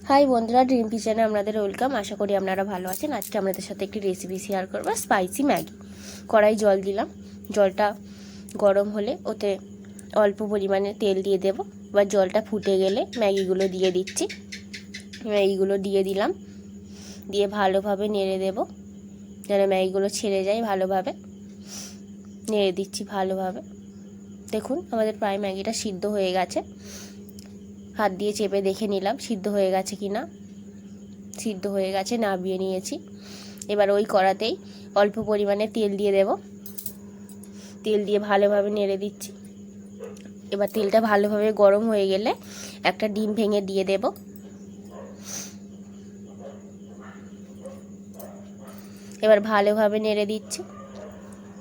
High বন্ধুরা, dream কিচেনে আপনাদের ওয়েলকাম। আশা করি আপনারা ভালো আছেন। আজকে আপনাদের সাথে একটি রেসিপি শেয়ার করবো, স্পাইসি ম্যাগি। কড়াই জল দিলাম, জলটা গরম হলে ওতে অল্প পরিমাণে তেল দিয়ে দেব। এবার জলটা ফুটে গেলে ম্যাগিগুলো দিয়ে দিচ্ছি। ম্যাগিগুলো দিয়ে দিলাম, দিয়ে ভালোভাবে নেড়ে দেব যেন ম্যাগিগুলো ছেড়ে যায়। ভালোভাবে নেড়ে দিচ্ছি ভালোভাবে। দেখুন আমাদের প্রায় ম্যাগিটা সিদ্ধ হয়ে গেছে। হাত দিয়ে চেপে দেখে নিলাম সিদ্ধ হয়ে গেছে কি না। সিদ্ধ হয়ে গেছে, নামিয়ে নিয়েছি। এবার ওই কড়াতেই অল্প পরিমাণে তেল দিয়ে দেব। তেল দিয়ে ভালোভাবে নেড়ে দিচ্ছি। এবার তেলটা ভালোভাবে গরম হয়ে গেলে একটা ডিম ভেঙে দিয়ে দেব। এবার ভালোভাবে নেড়ে দিচ্ছি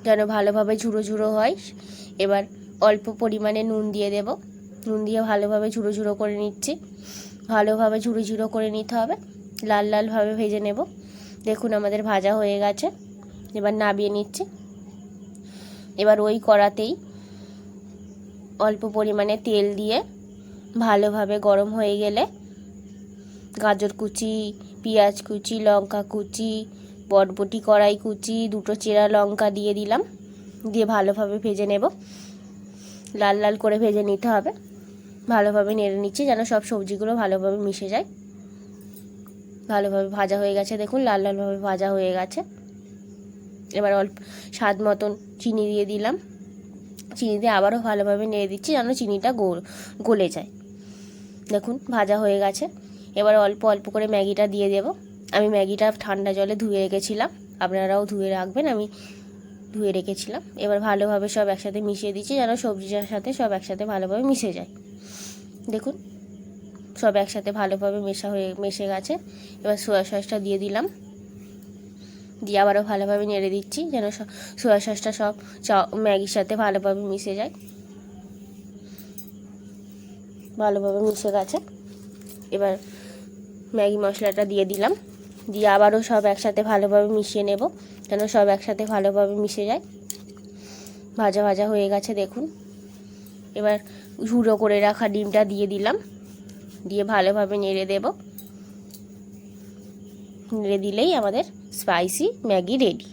যেন ভালোভাবে ঝুড়ো ঝুড়ো হয়। এবার অল্প পরিমাণে নুন দিয়ে দেব। নুন দিয়ে ভালোভাবে ঝুড়ো ঝুড়ো করে নিচ্ছি। ভালোভাবে ঝুড়ো ঝুড়ো করে নিতে হবে, লাল লালভাবে ভেজে নেব। দেখুন আমাদের ভাজা হয়ে গেছে। এবার নামিয়ে নিচ্ছি। এবার ওই কড়াতেই অল্প পরিমাণে তেল দিয়ে ভালোভাবে গরম হয়ে গেলে গাজর কুচি, পেঁয়াজ কুচি, লঙ্কা কুচি, বটবটি কড়াই কুচি, দুটো চেরা লঙ্কা দিয়ে দিলাম। দিয়ে ভালোভাবে ভেজে নেব, লাল লাল করে ভেজে নিতে হবে। ভালোভাবে নেড়ে নিচ্ছি যেন সব সবজিগুলো ভালোভাবে মিশে যায়। ভালোভাবে ভাজা হয়ে গেছে, দেখুন লাল লালভাবে ভাজা হয়ে গেছে। এবার অল্প স্বাদ মতন চিনি দিয়ে দিলাম। চিনি দিয়ে আবারও ভালোভাবে নেড়ে দিচ্ছি যেন চিনিটা গলে যায়। দেখুন ভাজা হয়ে গেছে। এবার অল্প অল্প করে ম্যাগিটা দিয়ে দেব। আমি ম্যাগিটা ঠান্ডা জলে ধুয়ে রেখেছিলাম, আপনারাও ধুয়ে রাখবেন। আমি ধুয়ে রেখেছিলাম। এবার ভালোভাবে সব একসাথে মিশিয়ে দিচ্ছি যেন সবজিটার সাথে সব একসাথে ভালোভাবে মিশে যায়। দেখুন সব একসাথে ভালোভাবে মিশে গেছে। এবার সোয়া সসটা দিয়ে দিলাম। দিয়ে আবারও ভালোভাবে নেড়ে দিচ্ছি যেন সোয়া সসটা সব ম্যাগির সাথে ভালোভাবে মিশে যায়। ভালোভাবে মিশে গেছে। এবার ম্যাগি মশলাটা দিয়ে দিলাম। দিয়ে আবারও সব একসাথে ভালোভাবে মিশিয়ে নেব যেন সব একসাথে ভালোভাবে মিশে যায়। ভাজা ভাজা হয়ে গেছে দেখুন। এবার ঝুড়ো করে রাখা ডিমটা দিয়ে দিলাম। দিয়ে ভালোভাবে নেড়ে দেব। নেড়ে দিলেই আমাদের স্পাইসি ম্যাগি রেডি।